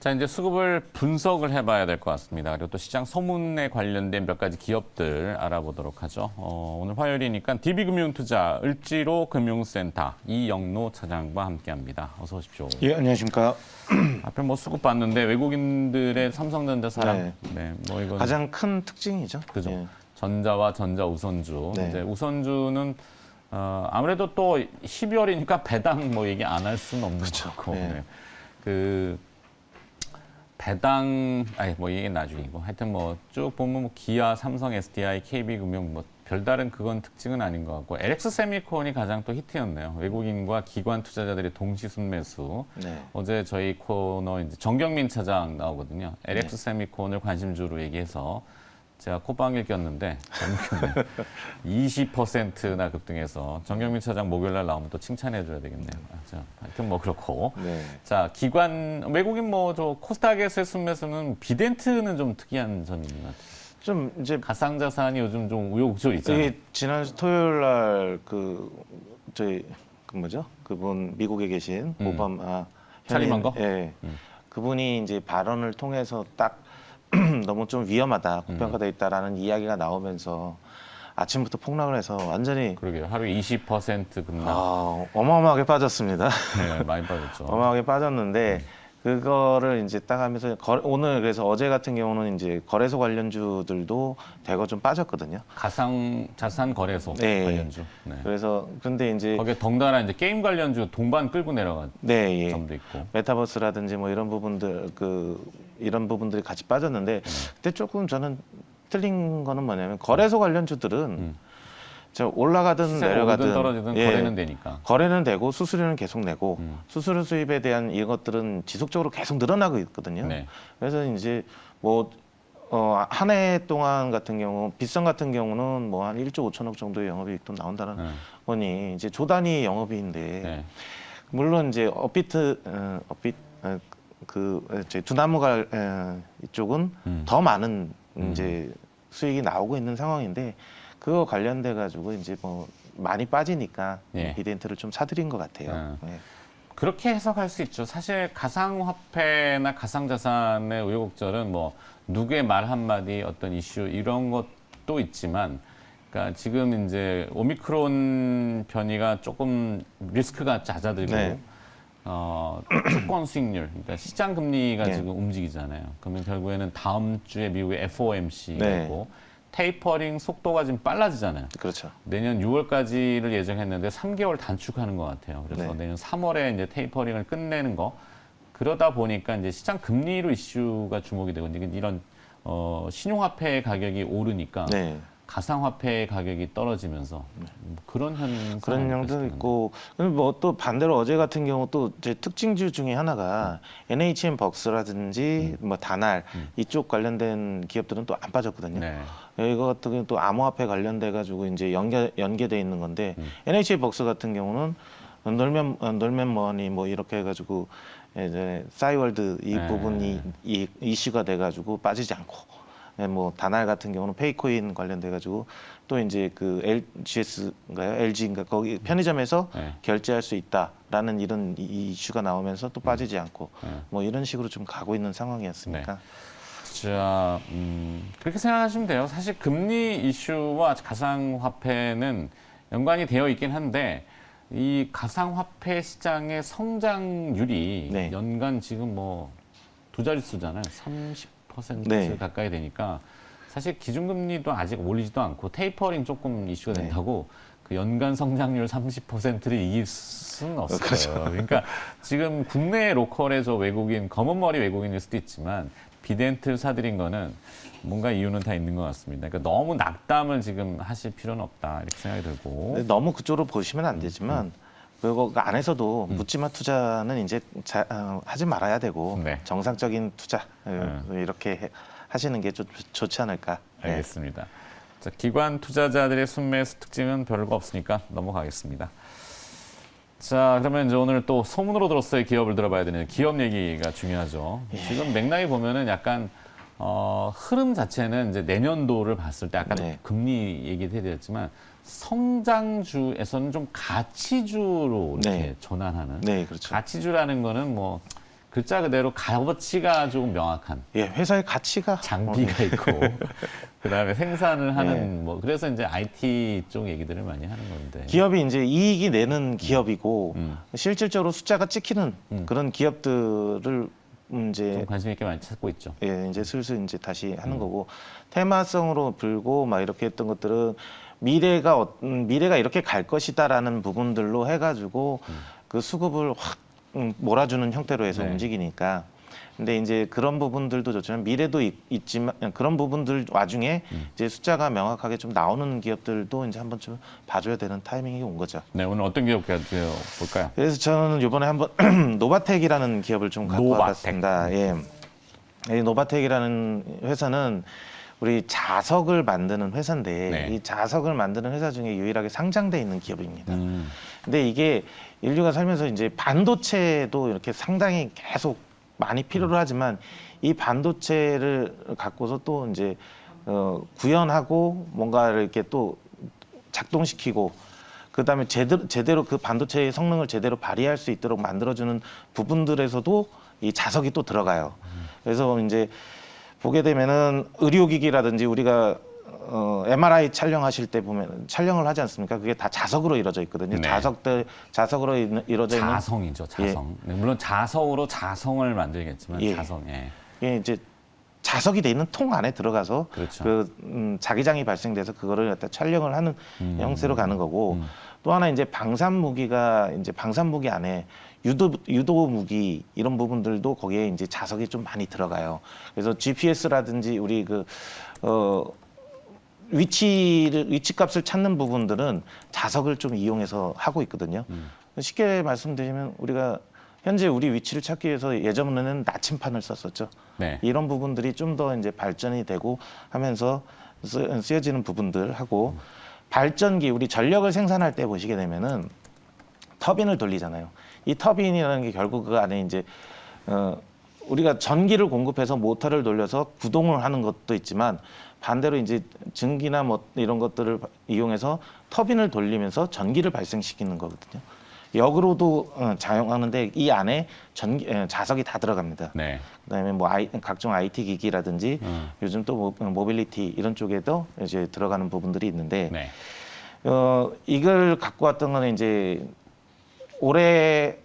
자, 이제 수급을 분석을 해봐야 될 것 같습니다. 그리고 또 시장 소문에 관련된 몇 가지 기업들 알아보도록 하죠. 오늘 화요일이니까 DB금융투자 을지로 금융센터 이영로 차장과 함께합니다. 어서 오십시오. 예, 안녕하십니까. 앞에 뭐 수급 봤는데 외국인들의 삼성전자 사랑, 네. 네, 뭐 이건 가장 큰 특징이죠. 그죠. 예. 전자와 전자 우선주. 네. 이제 우선주는 아무래도 또 12월이니까 배당 뭐 얘기 안 할 수는 없는 그쵸. 거고. 네. 네. 그 배당, 아니 뭐 이게 나중이고 하여튼 뭐 쭉 보면 뭐 기아, 삼성, SDI, KB금융 뭐 별다른 그건 특징은 아닌 것 같고 LX 세미콘이 가장 또 히트였네요. 외국인과 기관 투자자들의 동시 순매수. 네. 어제 저희 코너 이제 정경민 차장 나오거든요. LX 세미콘을 관심주로 얘기해서 제가 콧방귀를 꼈는데 20%나 급등해서 정경민 차장 목요일 날 나오면 또 칭찬해 줘야 되겠네요. 자, 하여튼 뭐 그렇고. 네. 자, 기관 외국인 뭐 저 코스닥에서의 순매수는 비덴트는 좀 특이한 점인 것 같아요. 좀 이제 가상자산이 요즘 좀 우여곡절 있잖아요. 이게 지난 토요일 날 저희 뭐죠? 그분 미국에 계신 오바마 차림한 거? 예. 그분이 이제 발언을 통해서 딱 너무 좀 위험하다, 고평가돼 있다라는 이야기가 나오면서 아침부터 폭락을 해서 완전히 그러게요. 하루에 20% 급락. 어마어마하게 빠졌습니다. 네, 많이 빠졌죠. 어마어마하게 빠졌는데 그거를 이제 딱 하면서 오늘 그래서 어제 같은 경우는 이제 거래소 관련주들도 대거 좀 빠졌거든요. 가상자산 거래소 네. 관련주. 네. 그래서 근데 이제 거기에 덩달아 이제 게임 관련주 동반 끌고 내려간 네, 예. 점도 있고. 메타버스라든지 뭐 이런 부분들 이런 부분들이 같이 빠졌는데 그때 조금 저는 틀린 거는 뭐냐면 거래소 관련주들은 저 올라가든 시세가 내려가든 오르든 떨어지든 예, 거래는 되니까. 거래는 되고 수수료는 계속 내고 수수료 수입에 대한 이것들은 지속적으로 계속 늘어나고 있거든요. 네. 그래서 이제 뭐 한 해 동안 같은 경우 빗성 같은 경우는 뭐 한 1조 5천억 정도의 영업이익도 나온다는 거니 이제 조 단위 영업이익인데 네. 물론 이제 저희 두나무갈 이쪽은 더 많은 이제 수익이 나오고 있는 상황인데 그거 관련돼 가지고 이제 뭐 많이 빠지니까 예. 비덴트를 좀 사들인 것 같아요. 네. 그렇게 해석할 수 있죠. 사실 가상화폐나 가상자산의 우여곡절은 뭐 누구의 말 한마디 어떤 이슈 이런 것도 있지만 그러니까 지금 이제 오미크론 변이가 조금 리스크가 잦아들고 네. 채권 수익률, 그러니까 시장 금리가 네. 지금 움직이잖아요. 그러면 결국에는 다음 주에 미국의 FOMC가 네. 있고 테이퍼링 속도가 지금 빨라지잖아요. 그렇죠. 내년 6월까지를 예정했는데 3개월 단축하는 것 같아요. 그래서 네. 내년 3월에 이제 테이퍼링을 끝내는 거. 그러다 보니까 이제 시장 금리로 이슈가 주목이 되고 이런 신용화폐 가격이 오르니까 네. 가상화폐 가격이 떨어지면서 그런 현상 그런 형도 있고 뭐 또 반대로 어제 같은 경우 또 제 특징주 중에 하나가 NHN 벅스라든지 뭐 다날 이쪽 관련된 기업들은 또 안 빠졌거든요. 네. 이거 같은 경우는 또 암호화폐 관련돼 가지고 이제 연계돼 있는 건데 NHN 벅스 같은 경우는 놀면 뭐니 뭐 이렇게 해가지고 이제 싸이월드 이 네. 부분이 이슈가 돼가지고 빠지지 않고. 네, 뭐 다날 같은 경우는 페이코인 관련돼 가지고 또 이제 그 LGS인가요? LG인가 거기 편의점에서 네. 결제할 수 있다라는 이런 이슈가 나오면서 또 빠지지 않고 네. 뭐 이런 식으로 좀 가고 있는 상황이었으니까. 자, 그렇게 생각하시면 돼요. 사실 금리 이슈와 가상화폐는 연관이 되어 있긴 한데 이 가상화폐 시장의 성장률이 네. 연간 지금 뭐 두 자릿수잖아요. 30% 네. 가까이 되니까 사실 기준금리도 아직 올리지도 않고 테이퍼링 조금 이슈가 네. 된다고 그 연간 성장률 30%를 이길 수는 없어요. 그렇죠. 그러니까 지금 국내 로컬의 저 외국인, 검은 머리 외국인일 수도 있지만 비덴트를 사들인 거는 뭔가 이유는 다 있는 것 같습니다. 그러니까 너무 낙담을 지금 하실 필요는 없다 이렇게 생각이 들고. 근데 너무 그쪽으로 보시면 안 되지만 그거 안에서도 묻지마 투자는 이제 하지 말아야 되고 네. 정상적인 투자 이렇게 하시는 게 좀 좋지 않을까. 네. 알겠습니다. 자, 기관 투자자들의 순매수 특징은 별거 없으니까 넘어가겠습니다. 자, 그러면 이제 오늘 또 소문으로 들었어요. 기업을 들어봐야 되는 기업 얘기가 중요하죠. 지금 맥락이 보면은 약간 흐름 자체는 이제 내년도를 봤을 때 아까 네. 금리 얘기도 해드렸지만 성장주에서는 좀 가치주로 이렇게 네. 전환하는. 네, 그렇죠. 가치주라는 거는 뭐 글자 그대로 값어치가 조금 명확한 예, 회사의 가치가 장비가 있고 그다음에 생산을 하는 뭐 그래서 이제 IT 쪽 얘기들을 많이 하는 건데. 기업이 이제 이익이 내는 기업이고 실질적으로 숫자가 찍히는 그런 기업들을 이제 좀 관심 있게 많이 찾고 있죠. 예, 이제 슬슬 이제 다시 하는 거고 테마성으로 불고 막 이렇게 했던 것들은 미래가 이렇게 갈 것이다라는 부분들로 해가지고 그 수급을 확 몰아주는 형태로 해서 네. 움직이니까. 근데 이제 그런 부분들도 좋지만 미래도 있지만 그런 부분들 와중에 이제 숫자가 명확하게 좀 나오는 기업들도 이제 한번 좀 봐줘야 되는 타이밍이 온 거죠. 네, 오늘 어떤 기업 볼까요? 그래서 저는 이번에 한번 노바텍이라는 기업을 좀 갖고 노바텍. 와봤습니다. 예. 이 노바텍이라는 회사는 우리 자석을 만드는 회사인데 네. 이 자석을 만드는 회사 중에 유일하게 상장돼 있는 기업입니다. 근데 이게 인류가 살면서 이제 반도체도 이렇게 상당히 계속 많이 필요로 하지만 이 반도체를 갖고서 또 이제 구현하고 뭔가를 이렇게 또 작동시키고 그다음에 제대로 그 반도체의 성능을 제대로 발휘할 수 있도록 만들어주는 부분들에서도 이 자석이 또 들어가요. 그래서 이제 보게 되면은 의료기기라든지 우리가 MRI 촬영하실 때 보면 촬영을 하지 않습니까? 그게 다 자석으로 이루어져 있거든요. 네. 자석으로 이루어져 있는 자성이죠, 자성. 네, 물론 자석으로 자성을 만들겠지만 예. 자성에. 예, 이제 자석이 돼 있는 통 안에 들어가서 그렇죠. 자기장이 발생돼서 그거를 갖다 촬영을 하는 형태로 가는 거고 또 하나 이제 방산무기 안에 유도 무기 이런 부분들도 거기에 이제 자석이 좀 많이 들어가요. 그래서 GPS라든지 우리 위치값을 찾는 부분들은 자석을 좀 이용해서 하고 있거든요. 쉽게 말씀드리면 우리가 현재 우리 위치를 찾기 위해서 예전에는 나침판을 썼었죠. 네. 이런 부분들이 좀 더 이제 발전이 되고 하면서 쓰여지는 부분들하고 발전기 우리 전력을 생산할 때 보시게 되면은 터빈을 돌리잖아요. 이 터빈이라는 게 결국 그 안에 이제 우리가 전기를 공급해서 모터를 돌려서 구동을 하는 것도 있지만 반대로 이제 증기나 뭐 이런 것들을 이용해서 터빈을 돌리면서 전기를 발생시키는 거거든요. 역으로도 작용하는데 이 안에 자석이 다 들어갑니다. 네. 그다음에 뭐 각종 IT 기기라든지 요즘 또 모빌리티 이런 쪽에도 이제 들어가는 부분들이 있는데 네. 이걸 갖고 왔던 거는 이제 올해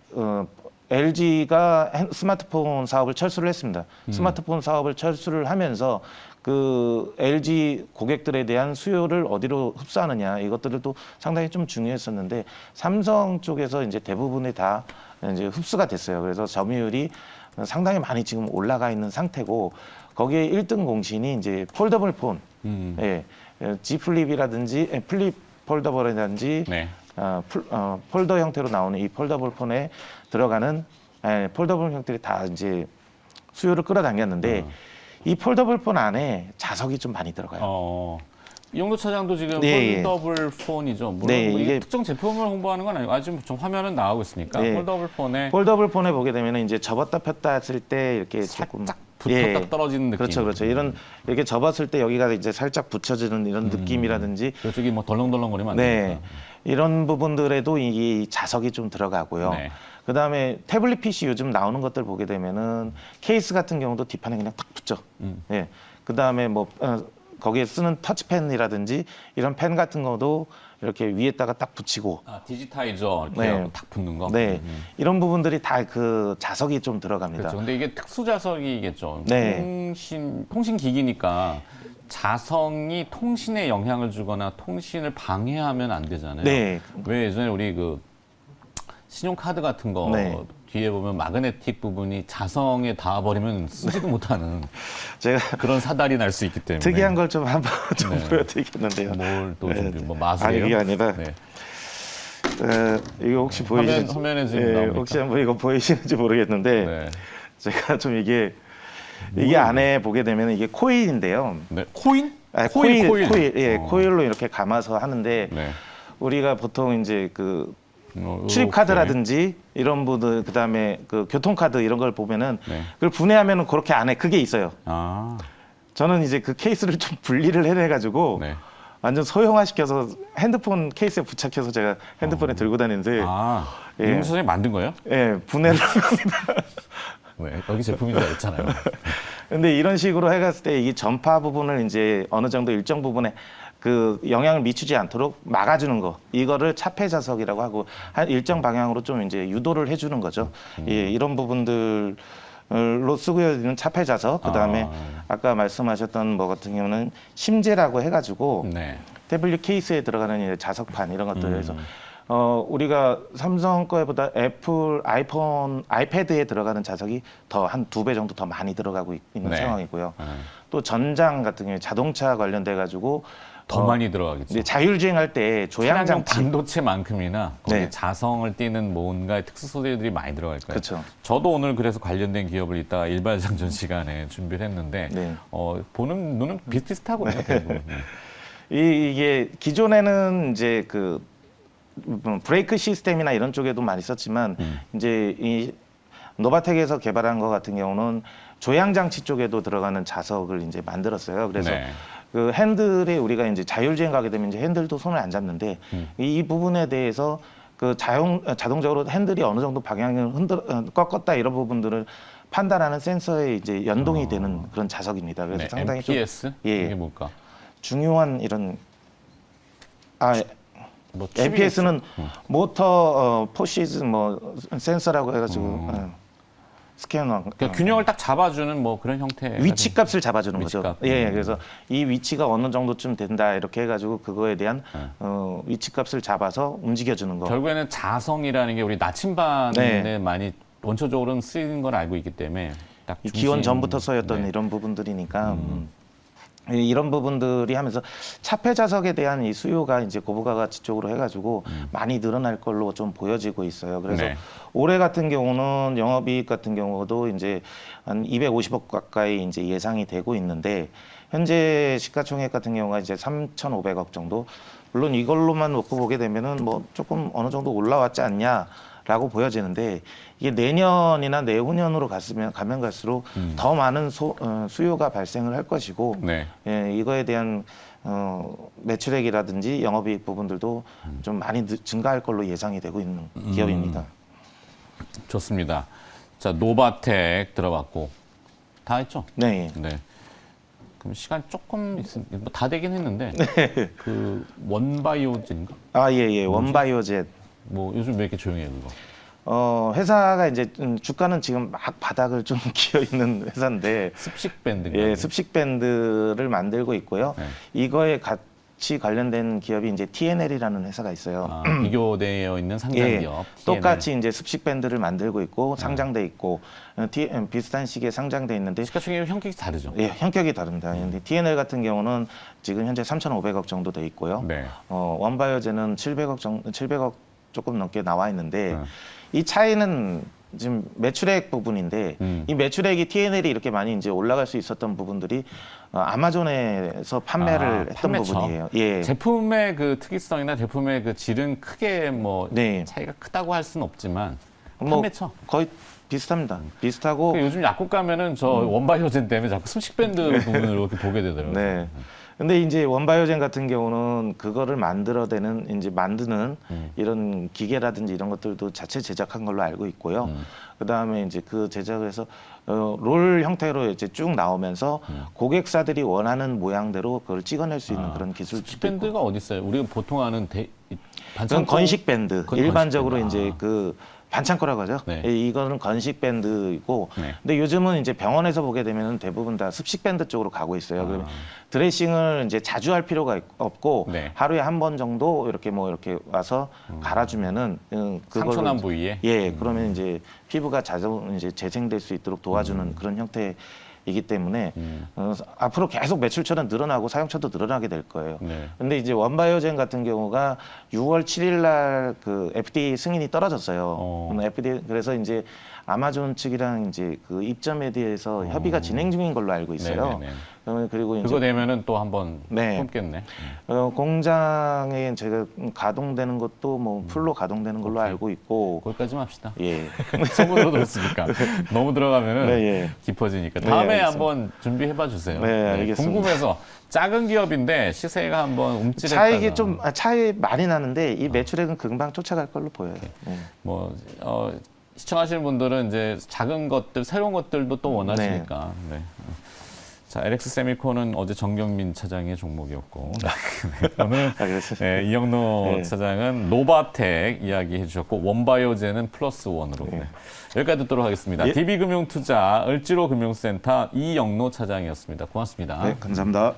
LG가 스마트폰 사업을 철수를 했습니다. 스마트폰 사업을 철수를 하면서 그 LG 고객들에 대한 수요를 어디로 흡수하느냐 이것들을 또 상당히 좀 중요했었는데 삼성 쪽에서 이제 대부분이 다 이제 흡수가 됐어요. 그래서 점유율이 상당히 많이 지금 올라가 있는 상태고 거기에 1등 공신이 이제 폴더블 폰, 예, G 플립이라든지 플립 폴더블이라든지 네. 폴더 형태로 나오는 이 폴더블 폰에 들어가는 폴더블 형태들이 다 이제 수요를 끌어당겼는데 이 폴더블 폰 안에 자석이 좀 많이 들어가요. 이용도 차장도 지금 네, 폴더블 폰이죠. 물론 네, 뭐 이게 특정 제품을 홍보하는 건 아니고 아직 좀 화면은 나가고 있으니까 네. 폴더블 폰에 폴더블 폰에 보게 되면 이제 접었다 폈다 했을 때 이렇게 조금 살짝 붙었다 떨어지는 느낌. 그렇죠. 이렇게 접었을 때 여기가 이제 살짝 붙여지는 이런 느낌이라든지 그쪽이 뭐 덜렁덜렁거리면 안 네, 되니까. 이런 부분들에도 이 자석이 좀 들어가고요. 네. 그다음에 태블릿 PC 요즘 나오는 것들 보게 되면은 케이스 같은 경우도 뒷판에 그냥 탁 붙죠. 예. 그다음에 뭐 거기에 쓰는 터치펜이라든지 이런 펜 같은 것도 이렇게 위에다가 딱 붙이고 디지타이저 이렇게 네. 탁 붙는 거. 네. 이런 부분들이 다 그 자석이 좀 들어갑니다. 그렇죠. 근데 이게 특수 자석이겠죠. 네. 통신 기기니까 자성이 통신에 영향을 주거나 통신을 방해하면 안 되잖아요. 네. 왜 예전에 우리 그 신용카드 같은 거 네. 뒤에 보면 마그네틱 부분이 자성에 닿아버리면 쓰지도 못하는 제가 그런 사달이 날 수 있기 때문에 특이한 걸 좀 한번 좀 네. 보여드리겠는데요. 뭘 또 네. 뭐 마술이에요? 아니 이게 아니라 네. 이거 혹시 보이시는지 화면에 지금 나옵니까? 혹시 한번 이거 보이시는지 모르겠는데 네. 제가 좀 이게 안에 보게 되면 이게 코일인데요. 네. 코인? 코일. 예, 어. 코일로 이렇게 감아서 하는데 네. 우리가 보통 이제 그 이렇게. 출입카드라든지 이런 분들 그다음에 그 교통카드 이런 걸 보면은 네. 그걸 분해하면은 그렇게 안에 그게 있어요. 아, 저는 이제 그 케이스를 좀 분리를 해내가지고 네. 완전 소형화시켜서 핸드폰 케이스에 부착해서 제가 핸드폰에 들고 다니는데 아, 예. 이용 선생님 만든 거예요? 예, 분해를 네, 여기 제품인 줄 알았잖아요. 근데 이런 식으로 해갔을 때 이 전파 부분을 이제 어느 정도 일정 부분에 그 영향을 미치지 않도록 막아주는 거, 이거를 차폐 자석이라고 하고 한 일정 방향으로 좀 이제 유도를 해주는 거죠. 예, 이런 부분들로 쓰고 있는 차폐 자석, 그 다음에 아까 말씀하셨던 뭐 같은 경우는 심재라고 해가지고 네. 태블릿 케이스에 들어가는 이제 자석판 이런 것들에서 우리가 삼성 거보다 애플 아이폰 아이패드에 들어가는 자석이 더 한 2배 정도 더 많이 들어가고 있는 네. 상황이고요. 또 전장 같은 경우에 자동차 관련돼 가지고 더 많이 들어가겠죠. 자율주행할 때 차량용 조향장치. 반도체만큼이나 거기에 네. 자성을 띠는 뭔가 특수 소재들이 많이 들어갈 거예요. 그렇죠. 저도 오늘 그래서 관련된 기업을 이따가 일발장전 시간에 준비를 했는데 네. 보는 눈은 비슷비슷하고요. 대부분. 이게 기존에는 이제 그 브레이크 시스템이나 이런 쪽에도 많이 썼지만 이제 이 노바텍에서 개발한 것 같은 경우는 조향장치 쪽에도 들어가는 자석을 이제 만들었어요. 그래서 네. 그 핸들에 우리가 이제 자율주행 가게 되면 이제 핸들도 손을 안 잡는데 이 부분에 대해서 그 자동적으로 핸들이 어느 정도 방향을 꺾었다 이런 부분들을 판단하는 센서에 이제 연동이 되는 그런 자석입니다. 그래서 네. 상당히 MPS? 예. 이게 뭘까? 중요한 이런 뭐 칩이겠죠? MPS는 모터 포시즈 뭐 센서라고 해가지고 스캐너. 그러니까 균형을 딱 잡아주는 뭐 그런 형태. 위치값을 잡아주는 거죠. 위치값. 예, 그래서 이 위치가 어느 정도쯤 된다 이렇게 해가지고 그거에 대한 위치값을 잡아서 움직여주는 거. 결국에는 자성이라는 게 우리 나침반에 네. 많이 원초적으로는 쓰이는 걸 알고 있기 때문에 딱 이 기원 전부터 쓰였던 네. 이런 부분들이니까 이런 부분들이 하면서 차폐 자석에 대한 이 수요가 이제 고부가가치 쪽으로 해가지고 많이 늘어날 걸로 좀 보여지고 있어요. 그래서 네. 올해 같은 경우는 영업이익 같은 경우도 이제 한 250억 가까이 이제 예상이 되고 있는데 현재 시가총액 같은 경우가 이제 3,500억 정도. 물론 이걸로만 놓고 보게 되면은 뭐 조금 어느 정도 올라왔지 않냐라고 보여지는데 이게 내년이나 내후년으로 가면 갈수록 더 많은 수요가 발생을 할 것이고 네. 예, 이거에 대한 매출액이라든지 영업이익 부분들도 좀 많이 증가할 걸로 예상이 되고 있는 기업입니다. 좋습니다. 자, 노바텍 들어봤고 다 했죠? 네. 네. 그럼 시간 조금 다 되긴 했는데 그 원바이오젠가? 예. 원바이오젯. 뭐 요즘 왜 이렇게 조용해요, 그거? 회사가 이제 주가는 지금 막 바닥을 좀 기어 있는 회사인데 습식 밴드인가? 예, 습식 밴드를 만들고 있고요. 네. 이거에 같이 관련된 기업이 이제 TNL이라는 회사가 있어요. 비교되어 있는 상장 예, 기업. 똑같이 이제 습식 밴드를 만들고 있고 상장돼 있고 비슷한 시기에 상장돼 있는데 시가총액 형격이 다르죠. 예, 형격이 다릅니다. 근데 TNL 같은 경우는 지금 현재 3,500억 정도 돼 있고요. 네. 원바이오제는 700억 조금 넘게 나와 있는데 이 차이는 지금 매출액 부분인데 이 매출액이 TNL이 이렇게 많이 이제 올라갈 수 있었던 부분들이 아마존에서 판매를 했던 판매처. 부분이에요. 예. 제품의 그 특이성이나 제품의 그 질은 크게 뭐 네. 차이가 크다고 할 수는 없지만 뭐 판매처. 거의 비슷합니다. 비슷하고 요즘 약국 가면은 저 원바이오젠 때문에 자꾸 습식 밴드 부분을 이렇게 보게 되더라고요. 네. 근데 이제 원바이오젠 같은 경우는 그거를 만드는 이런 기계라든지 이런 것들도 자체 제작한 걸로 알고 있고요. 그다음에 이제 그 제작을 해서 롤 형태로 이제 쭉 나오면서 고객사들이 원하는 모양대로 그걸 찍어낼 수 있는 그런 기술도 습식 있고. 밴드가 어디 있어요? 우리가 보통 아는 그건 반창고 건식 밴드. 그건 일반적으로 건식 밴드. 이제 그 반창고라고 하죠. 네. 이거는 건식 밴드이고, 네. 근데 요즘은 이제 병원에서 보게 되면 대부분 다 습식 밴드 쪽으로 가고 있어요. 그러면 드레싱을 이제 자주 할 필요가 없고 네. 하루에 한 번 정도 이렇게 와서 갈아주면은 상처난 부위에 예, 그러면 이제 피부가 자동 이제 재생될 수 있도록 도와주는 그런 형태이기 때문에 앞으로 계속 매출처는 늘어나고 사용처도 늘어나게 될 거예요. 네. 근데 이제 원바이오젠 같은 경우가 6월 7일 날 그 FDA 승인이 떨어졌어요. FDA 그래서 이제 아마존 측이랑 이제 그 입점에 대해서 협의가 진행 중인 걸로 알고 있어요. 그리고 이제 그거 되면은 또 한번 네. 뽑겠네. 공장에 제가 가동되는 것도 뭐 풀로 가동되는 걸로 알고 있고. 거기까지만 합시다. 예. 소문으로 들었으니까 너무 들어가면은 네, 예. 깊어지니까 네, 다음에 알겠습니다. 한번 준비해봐 주세요. 네, 알겠습니다. 궁금해서 작은 기업인데 시세가 한번 움찔했다가 차익이 차이 많이 나는데 이 매출액은 금방 쫓아갈 걸로 보여요. 예. 뭐 시청하시는 분들은 이제 작은 것들, 새로운 것들도 또 원하시니까. 네. 자, LX 세미콘은 어제 정경민 차장의 종목이었고 네, 오늘 네, 이영노 네. 차장은 노바텍 이야기해 주셨고 원바이오제는 +1으로 네. 여기까지 듣도록 하겠습니다. 예. DB금융투자 을지로금융센터 이영노 차장이었습니다. 고맙습니다. 네, 감사합니다.